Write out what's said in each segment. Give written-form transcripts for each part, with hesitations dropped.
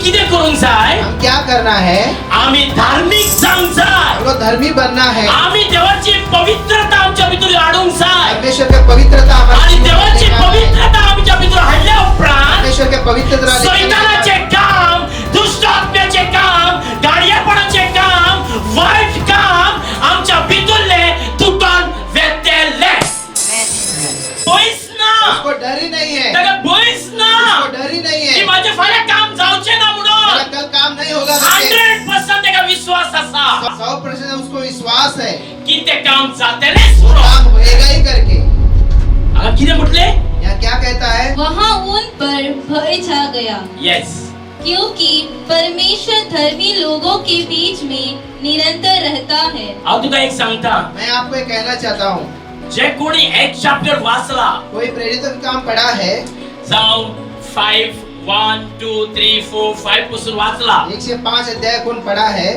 किती करून जाय हम क्या करना है? आम्ही धार्मिक जाऊन जाय हमको धर्मी बनना है। आम्ही देवाची पवित्रता आमच्या भितर आणून जाय परमेश्वर के पवित्रता हमारे आणि जीवन में देवाची लेकर आए। पवित्रता आमच्या भितर आणल्या उपरांत परमेश्वर के पवित्रता लेकर आए। शैतानाचे काम दुष्ट आत्म्याचे काम गाडियापणाचे काम वाईट काम आमच्या भितरले तुटून वेतेले बोईस ना उसको डर ही नहीं है। त्याला बोईस ना उसको डर ही नहीं की है। माझे फाले काम जाऊचे ना मेरा म्हणून कल काम नहीं होगा करके 100% त्याला विश्वास असा 100% उसको विश्वास है। की ते काम जातेले वो सुरू काम होएगा ही करके। आता किती म्हटले यहाँ क्या कहता है? वहाँ उन पर भय छा गया येस क्योंकि परमेश्वर धर्मी लोगों के बीच में निरंतर रहता है। अहो तुका एक सांगता मैं आपको ये कहना चाहता हूँ, जे कोणी एक चॅप्टर वाचला कोई प्रेरितों का काम पढ़ा है, जाऊन 5 1 2 3 4 5 पासून वाचला 1 से 5 अध्याय कौन पढ़ा है,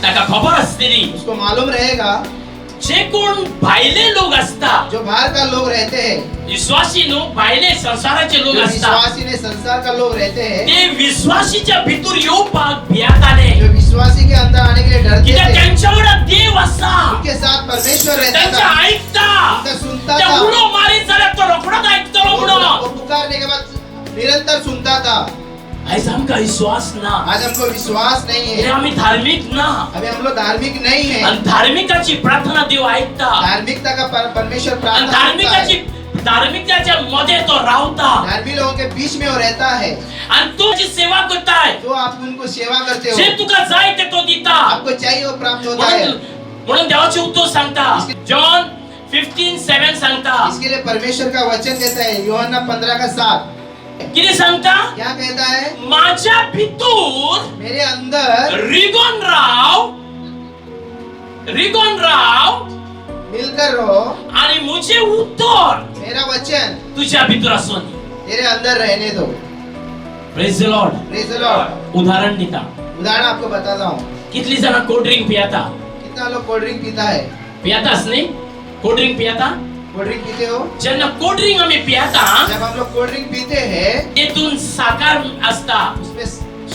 त्याका खबर असतेली उसको मालूम रहेगा। जे कोण भाईले लोक असतात जो बाहर का लोग रहते हैं, विश्वासी नो भाईले संसाराचे लोक जो असतात विश्वासी ने संसार का लोग रहते हैं, ते विश्वासीच्या भितर येऊ पाक भियाताने जो विश्वासी के अंदर आने के लिए डरते की थे, त्यांच्यावर देव असा उनके साथ परमेश्वर रहता त्यांच्या था, ऐकता उनका सुनता त्या था। उडो मारी झाल्या तो रोकडा ऐकतो रोकडो वो पुकारने के बाद निरंतर सुनता था। ऐसा हमका विश्वास ना आज हमको विश्वास नहीं हे है। आम्ही धार्मिक ना अभी हम लोग धार्मिक नहीं है। आणि धार्मिकाची प्रार्थना देव ऐकता धार्मिकता का परमेश्वर आणि प्रार्थना करता धार्मिकाची है। धार्मिकताच्या मध्ये तो राहता धार्मिक लोगों के बीच में वो रहता है। आणि तो जी सेवा करताय तो आप उनको सेवा करते जे हो, तुका जाय ते तो दिता आपको चाहिए वो प्राप्त होता है। म्हणून देवाचे उत्तर सांगता जॉन 15:7 सांगता इसके लिए परमेश्वर का वचन कहता है, यूहन्ना 15:7 किती सांगता क्या कहता है? माझ्या भितूर मेरे अंदर रिगोन राव मिलकर रहो, आणि मुझे उत्तर मेरा वचन तुझ्या भितूर असून तेरे अंदर रहने दो। Praise the lord praise the lord. उदाहरण दिता उदाहरण आपको बताता हूँ, कितली जण कोल्ड ड्रिंक पियाता कितना लोग कोल्ड ड्रिंक पीता है? पियातास नाही कोल्ड ड्रिंक पियाता कोल्ड ड्रिंक पीते हो? ज्यांना कोल्ड ड्रिंक आम्ही पियाता जब हम लोग कोल्ड ड्रिंक पीते हैं, तेतून साखर असता उसमें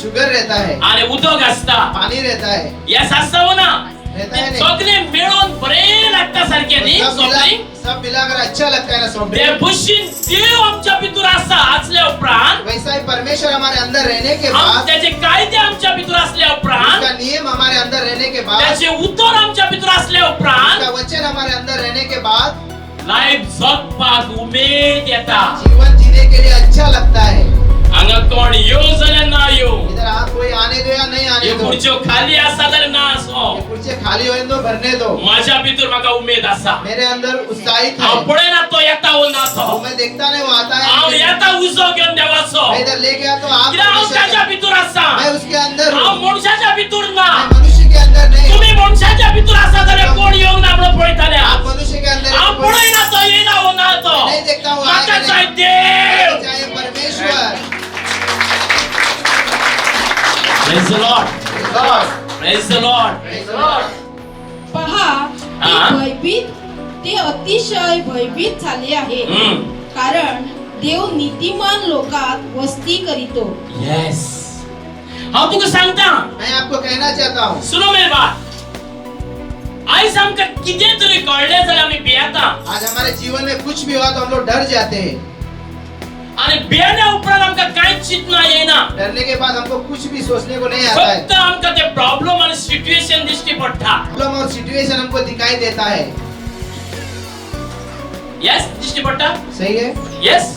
शुगर रहता है, आणि उदक असता पानी रहता है, या सासव ना रहता है नहीं? सगळे मिळून बरे लागता सारखे नी सगळे सब मिलाकर अच्छा लगता है ना सॉफ्ट ते ड्रिंक? भुशीन देव आमच्या भितर असा असल्या उपरांत वैसा ही परमेश्वर हमारे अंदर रहने के आम बाद, त्याचे कायदे आमच्या भितर असल्या उपरांत उसका नियम हमारे अंदर रहने के बाद, त्याचे उत्तर आमच्या भितर असल्या उपरांत उसका वचन हमारे अंदर रहने के बाद लाईफ जगपाक उमेद येता जीवन जीने के लिए अच्छा लगता है। हांगा कोण येऊ जाल्यार ना येऊ इधर आप कोई आने दो या नहीं आने हे दो, खुर्च्यो खाली आसा जाल्यार ना असो ये कुर्सी खाली होने दो, भरने दो, माझ्या भितर म्हाका उमेद आसा मेरे अंदर उत्साहित हांव है। पळयना तो येता हो ना तो वो मैं देखता नहीं वो आता हांव है, येता उजो घेवन देवाचो मैं इधर लेके आता हूँ, आप कित्याक हांव परमेश्वर त्याच्या के- भितर आसा मैं उसके अंदर हांव हूँ, मनशाच्या भितर ना मैं मनुष्य के अंदर नहीं। तुम्ही मनशाच्या भितर आसा जाल्यार कोण येवंक ना म्हणून पळयताले आप मनुष्य के अंदर हांव है, पळयना तो येना हो ना तो मैं नहीं देखता हूँ म्हाका आएगा जाय नहीं। देव चाहे परमेश्वर। Praise the lord praise the Lord पहा हा? ते अतिशय भयभीत झाले आहे कारण देव नीतिमान लोकात वस्ती करीतो। यस हांव तुका सांगता मैं आपको कहना चाहता हूँ, सुनो मेरी बात आयज आमकां कितें तरी कळलें जाल्यार आमी भियेता आज हमारे जीवन में कुछ भी हुआ तो हम लोग डर जाते हैं। आणि भियेल्या उपरांत आमकां कांयच चिंतना येना डरने के बाद हमको कुछ भी सोचने को नहीं आता है। फक्त आमकां ते प्रॉब्लम आणि सिच्युएशन दिश्टी पडटा प्रॉब्लम और सिचुएशन हमको दिखाई देता है। यस दिश्टी पडटा सही है? यस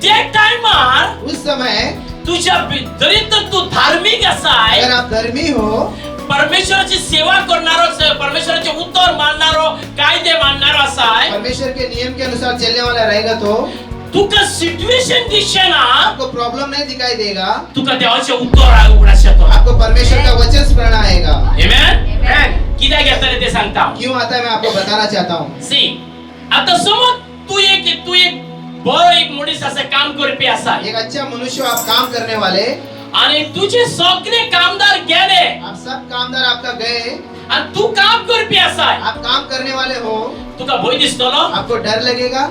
त्या टायमार उस समय तुझ्या जरी तर तू धार्मिक असाय अगर आप धर्मी हो, परमेश्वराची सेवा करणारो परमेश्वराचे उत्तर मानणारो कायदे मानणारो असाय परमेश्वर के नियम के अनुसार चलने वाला रहेगा तो तुका सिच्युएशन दिसेना आपको प्रॉब्लम नहीं दिखाई देगा, तुका देवाचे उत्तर उगडास येतो आपको परमेश्वर का वचन स्मरण आएगा। आमेन कित्याक येतले ते सांगता क्यों आता है मैं आपको बताना चाहता हूँ। सी आता समज तू एक बरो एक मनीस असा काम करपी असा एक अच्छा मनुष्य हो, आप काम करने वाले, आणि तुझे सगळे कामदार गेले आप सब कामदार आपका गए, आणि तू काम करपी असाय आप काम करने वाले हो, तुका भय दिसतलो आपको डर लगेगा?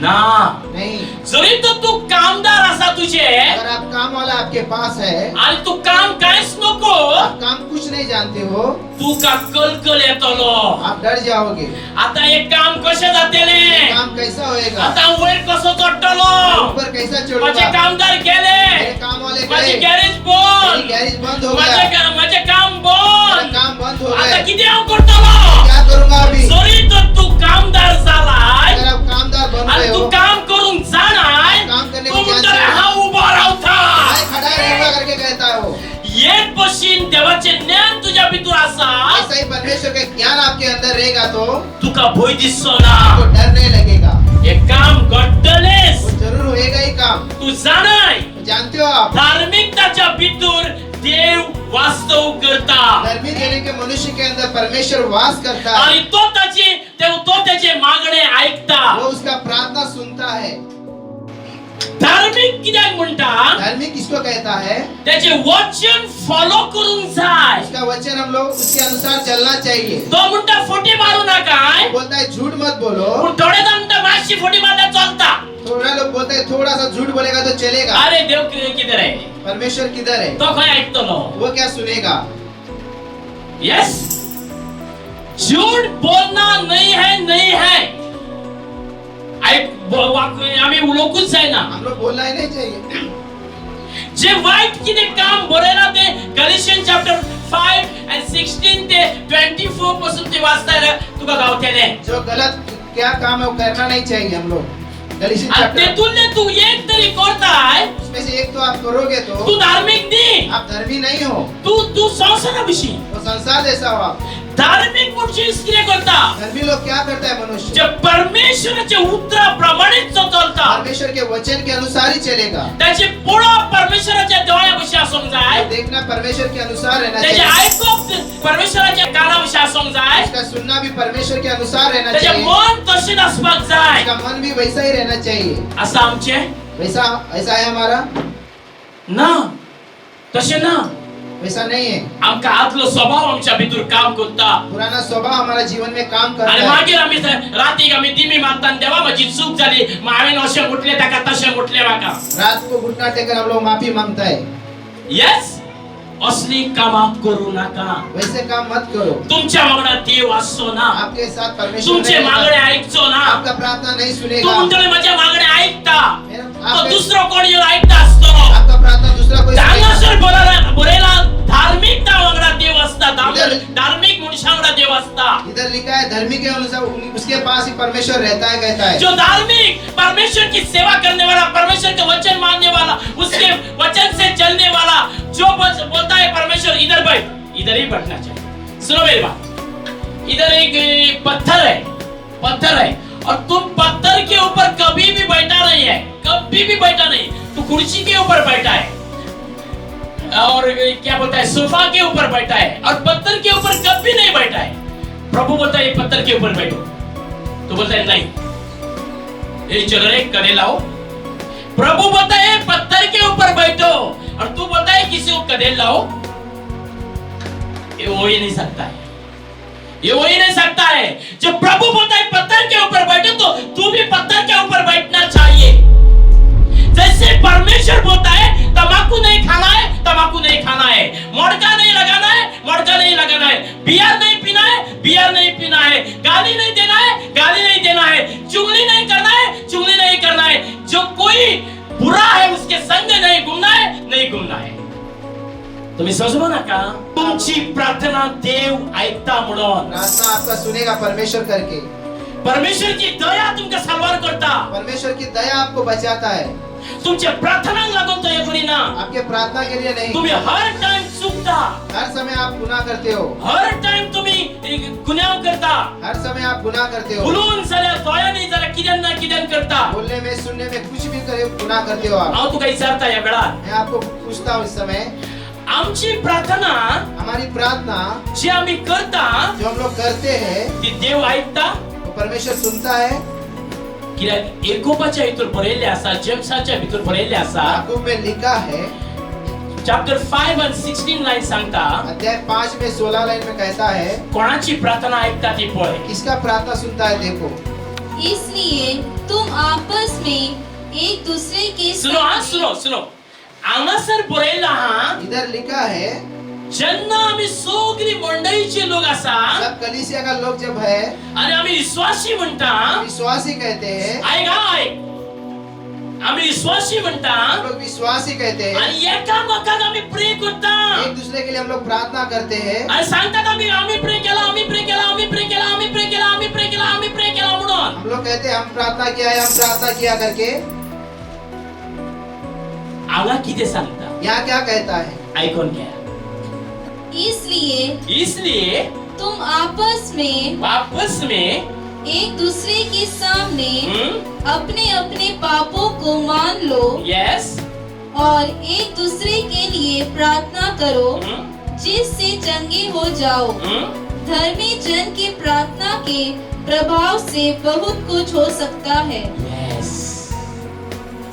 ना नहीं। जरी तर तू कामदार असा तुझे अगर आप काम वाला आपके पास है, आणि तू काम काहीच नको, आप काम कुछ नहीं जानते हो, तू का कलकल येतलो. आप डर जाओगे। आता हे काम कसे जातेले, काम कैसा होएगा, आता वैर कसं चढतलो, ऊपर कैसा माझे चढ़ूंगा। कामदार गेले, मेरे काम वाले माझी गए, गॅरेज मेरी बंद, गैरेज बंद हो गया, माझे काम मेरा बंद. काम बंद हो आता गया, किती करतलो. क्या करूंगा अभी। जरी तर तू कामदार झालाय अगर आप कामदार बन आणि रहे तू हो, काम करून जाणार, काम करने तू को म्हणतो जाते हा उभा राहता. मैं खड़ा रहूंगा करके कहता है वो। एक पशीन देवाचे ज्ञान तुझ्या भितर असा, ऐसा ही परमेश्वर का ज्ञान आपके अंदर रहेगा तो तुका भय दिसतो ना. आपको डर नहीं लगेगा। हे काम घडतलेस, वो जरूर होएगा ही काम। तू जाणाय जानते हो आप, धार्मिकताच्या भितर देव वास्तव करता धर्मी देने के मनुष्य के अंदर परमेश्वर वास करता है। आणि तो त्याचे मागणे ऐकता. वो उसका प्रार्थना सुनता है। धार्मिक कित्याक म्हणता, धर्मी किसको कहता है, त्याचे वचन फॉलो करून जाय. उसका वचन हम लोग उसके अनुसार चलना चाहिए। तो म्हणता फोटी मारू नका, बोलता है झूठ मत बोलो। पण थोडे जण म्हणता माशी फोटी मारल्या चालता. थोड़ा लोग बोलते हैं थोड़ा सा झूठ बोलेगा तो चलेगा। अरे देव किधर आहे, परमेश्वर किधर है, तो काय ऐकतो. वो क्या सुनेगा। यस, झूठ बोलना नहीं है. आम्ही उलोकूच जाय ना. हम लोग बोलना ही नहीं चाहिए। जे वाईट किती काम बोलेला ते गलिशियन चॅप्टर 5 and 16 ते 24 पासून ते वाचताय तुका गावतेले. जो गलत क्या काम है वो करना नहीं चाहिए हम लोग। गलीशियन आणि चैप्टर, तेतून तू एक तरी करताय, उसमें से एक तो आप करोगे तू तो धार्मिक नी, आप धर्मी नहीं हो। तू संसाराविषयी. वो संसार जैसा हो आप। धार्मिक मनुष्य किती करता, धर्मी लोग क्या करता है मनुष्य, जे परमेश्वराच्या उत्तराप्रमाणेच चालता, परमेश्वर के वचन के अनुसार ही चलेगा। त्याचे पुढं परमेश्वराच्या डोळ्याविषयी असंग जाय, देखना परमेश्वर के अनुसार रहना त्याचे चाहिए। ऐकप परमेश्वराच्या कानाविषयी असंग जाय, उसका सुनना भी परमेश्वर के अनुसार रहना त्याचे चाहिए। मन तशीच असपाक जाय. उसका मन भी वैसा ही रहना चाहिए। असं आमचे वैसा ऐसा है हमारा, ना, तसे ना. वैसा नहीं है। आमका आतलो स्वभाव आमच्या भितर काम करता. पुराना स्वभाव हमारा जीवन में काम करता आणि है। मागीर आम्ही रातीक आम्ही दिमी मारताना देवा माझी चूक झाली, मग हांवेन अशें म्हटले ताका तशें म्हटले म्हाका. रात को घुटना टेकर हम लोग माफी मांगता है। यस, असली कामां करू नका. वैसे काम मत करो। तुमच्या वांगडा देव आसचो ना, आपके साथ परमेश्वर तुमचे नहीं मागणे रहेगा। ऐकचो ना. आपका प्रार्थना नहीं तू सुनेगा। म्हणतले माझ्या मागणे ऐकता, तो आपके- दुसरो कोण येऊन ऐकता असतो. आपका प्रार्थना दूसरा कोई सुनेगा। चांगलासर बोलेला धार्मिकता वांगडा देव असता, धार्मिक मनशा वांगडा देव असता. इधर लिखा है धर्मी के अनुसार उसके पास ही परमेश्वर रहता है, कहता है। जो धार्मिक, परमेश्वर की सेवा करने वाला, परमेश्वर के वचन मानने वाला, उसके वचन से चलने वाला, जो बोलता है परमेश्वर इधर बैठ, इधर ही बैठना चाहिए. सुनो मेरी बात, इधर एक पत्थर है और तुम पत्थर के ऊपर कभी भी बैठा नहीं है, कभी भी बैठा नहीं. तू कुर्सी के ऊपर बैठा है और क्या बोलता है सोफा के ऊपर बैठा है और पत्थर के ऊपर कभी नहीं बैठा है. प्रभु बोलता है पत्थर के ऊपर बैठो, तो बोलता है नहीं, ये चलो रे कड़े लाओ. प्रभु बोलता है पत्थर के ऊपर बैठो और तू बोलता है किसी को कड़े लाओ. ये हो ही नहीं सकता है, ये हो ही नहीं सकता है. जब प्रभु बोलता है पत्थर के ऊपर बैठो तो तू भी पत्थर के ऊपर बैठना चाहिए. जैसे परमेश्वर बोलता है तंबाकू नहीं खाना है, तंबाकू नहीं खाना है, मडका नहीं लगाना है, मडका नहीं लगाना है, बियर नहीं पीना है, बियर नहीं पीना है, गाली नहीं देना है, गाली नहीं देना है, चुगली नहीं करना है, चुगली नहीं करना है. जो कोई बुरा है उसके संग नहीं घूमना है, नहीं घूमना है. तुम्ही समजू नका, तुमची प्रार्थना देव ऐकता म्हणून. प्रार्थना आपका सुनेगा परमेश्वर करके। परमेश्वर की दया तुमका साल्वार करता. परमेश्वर की दया आपको बचाता है। तुमच्या प्रार्थना लागून दया करीना. आपके प्रार्थना के लिए नहीं, तुम्ही हर टाइम चुकता, हर समय आप गुनाह करते हो। हर टाइम तुम्ही गुन्हा करता. हर समय आप गुनाह करते हो। बोलून झाल्या दया नाही झाल्या किदन ना किदन करता. बोलने में सुनने में कुछ भी करे गुनाह करते हो आप। अहो तू काही विचारता या वेळात. मैं आपको पूछता हूँ इस समय, आमची प्रार्थना हमारी प्रार्थना जी आम्ही करता जो हम लोग करते हैं ती देव ऐकता. वो परमेश्वर सुनता है। कित्याक एकोपाच्या भितर बरयल्ले आसा, जेम्साच्या भितर बरयल्ले आसा. याकूब में लिखा है, चॅप्टर 5 and 16 लाइन सांगता, अध्याय 5 में 16 लाइन में कहता है, कोणाची प्रार्थना ऐकता ती पळय. किसका प्रार्थना सुनता है देखो। इसलिए तुम आपस में एक दूसरे के सुनो हाँ सुनो हांगासर बरयला हा इधर लिखा है जेन्ना आम्ही सगळी मंडळीचे लोक असा सब कलीसिया का लोग जब है आणि आम्ही विश्वासी म्हणता विश्वासी कहते हैं, आम्ही विश्वासी म्हणता हम लोग विश्वासी कहते हैं, आणि एकामेकाक आम्ही प्रे करता एक दूसरे के लिए हम लोग प्रार्थना करते हैं आणि सांगतात आम्ही प्रे केला म्हणून हम लोग कहते हैं हम प्रार्थना किया करके। आला किती सांगता यहाँ क्या कहता है? ऐकून घ्या इसलिए तुम आपस में एक दूसरे के सामने अपने अपने पापों को मान लो यस और एक दूसरे के लिए प्रार्थना करो जिससे चंगे हो जाओ। धर्मी जन की प्रार्थना के प्रभाव से बहुत कुछ हो सकता है। यस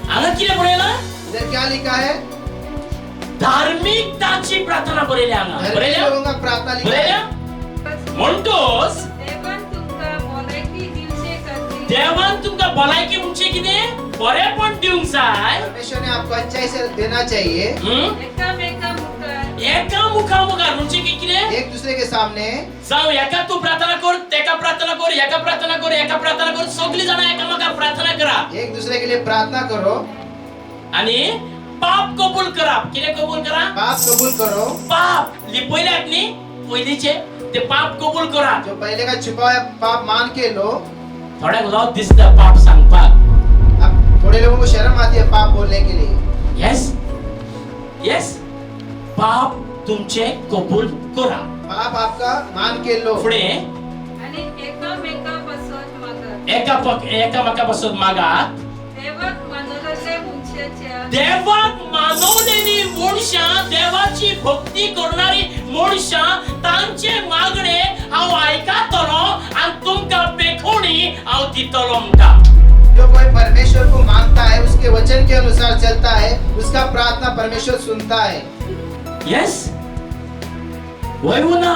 आला किती बोलायला इधर क्या लिखा है? धार्मिकताची प्रार्थना बरेल्या हांगा धर्मी लोगों का प्रार्थना लिखा है। म्हणतोस देवान तुमका भलायकी म्हणजे कितें बरेपण दिवंक जाय परमेश्वर ने आपको अच्छाई से देना चाहिए। एका मुखार म्हणजे कितें एक दूसरे के सामने जाऊ एका तू प्रार्थना कर तेका प्रार्थना कर एका प्रार्थना कर सगळी जण एकामेकाक प्रार्थना करा एक दूसरे के लिए प्रार्थना करो आणि पाप कबूल करा कितें कबूल करा पाप कबूल करो। पाप लिपयल्यात न्ही पयलीचे ते पाप कबूल करा जो पहले का छुपा हुआ पाप मान के लो। थोड्याक जाऊ दिसता पाप सांगपाक अब थोड़े लोगों को शर्म आती है पाप बोलने के लिए। यस पाप तुमचे कबूल करा पाप आपका मान के लो। पुढे एकामेकापासून मागात देवाक मानवलेली मनशां देवाची भक्ती करणारी मनशां तांचे मागणे हांव आयकातलो आणि तुमका बेखोणी हांव दितलो म्हणटा। जो कोई परमेश्वर को मानता है उसके वचन के अनुसार चलता है उसका प्रार्थना परमेश्वर सुनता है। यस वय ना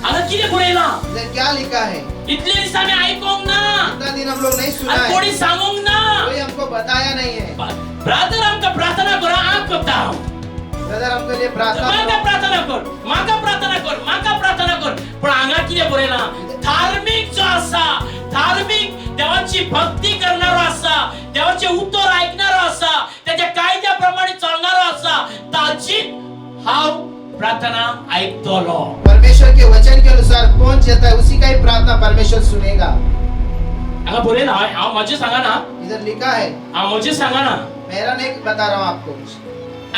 आला किती बोलेला इधर क्या लिखा है? इतले दिवस आम्ही ऐकूंक ना इतना दिन हम लोग नहीं सुना आणि है, कोणी सांगूंक ना कोई हमको बताया नहीं है। ब्रदर आमका प्रार्थना करा आम करता ब्रदर हमके लिए प्रार्थना माका करो। प्रार्थना कर पण हांगा कितें बरयला धार्मिक जो आसा धार्मिक देवाची भक्ती करणारो आसा देवाचे उतर ऐकणारो आसा त्याच्या कायद्याप्रमाणे चालणारो आसा ताची हांव प्रार्थना ऐकतलो। परमेश्वर के वचन के अनुसार कौन चलता है उसी का ही प्रार्थना परमेश्वर सुनेगा। हांगा बरयला हांव माझे सांगा ना इधर लिखा है, हांव माझे सांगा ना मेरा नहीं बता रहा हूँ आपको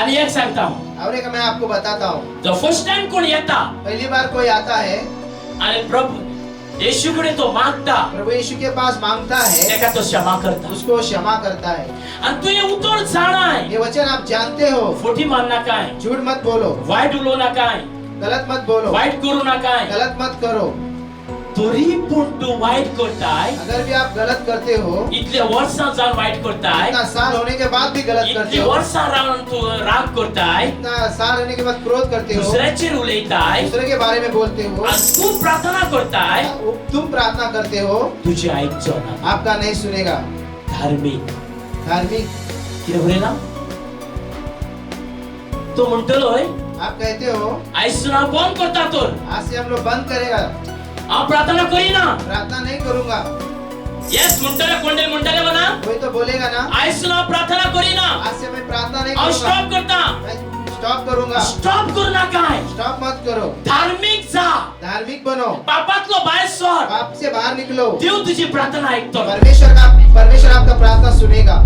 आणि एक सांगता हांव और एक मैं आपको बताता हूँ। द फर्स्ट टाइम कोण येता पहली बार कोई आता है आणि प्रभू येशूकडे तो मागता प्रभु यीशु के पास मांगता है तेका तो क्षमा करता उसको क्षमा करता है। आणि तू हे उतर जाणाय ये वचन आप जानते हो। खोटी मान नाकाय झूठ मत बोलो, वाईट उलो नाकाय गलत मत बोलो, वाईट करू नाकाय गलत मत करो। तरी पण तू वाईट करताय अगर भी आप गलत करते हो, इतले वर्षां जाऊन वाईट करताय इतना साल होने के बाद भी गलत करते इतली हो, वर्षां रावन तू राग करताय इतना साल होने के बाद क्रोध करते हो, दुसऱ्याचेर उलयताय दूसरे के बारे में बोलते हो, आणि तू प्रार्थना करताय तुम प्रार्थना करते हो, तुझे ऐकचो ना आपका नहीं सुनेगा। धार्मिक धार्मिक कितें बरयला तो म्हणटलोय आप कहते हो आयसून हांव बंद करता तर आज से हम लोग बंद करेगा, हांव प्रार्थना करिना प्रार्थना नहीं करूंगा। येस म्हणटले कोंडे म्हणटले म्हणा कोई तो बोलेगा ना आयसून हांव प्रार्थना करिना आज से मैं प्रार्थना नहीं हांव करूंगा, स्टॉप करता मैं स्टॉप करूंगा। स्टॉप करू नाकाय स्टॉप मत करो, धार्मिक जा धार्मिक बनो, पापातलो भायर सर पाप से बाहर निकलो। देव तुझी प्रार्थना ऐकतो परमेश्वर आपका प्रार्थना सुनेगा।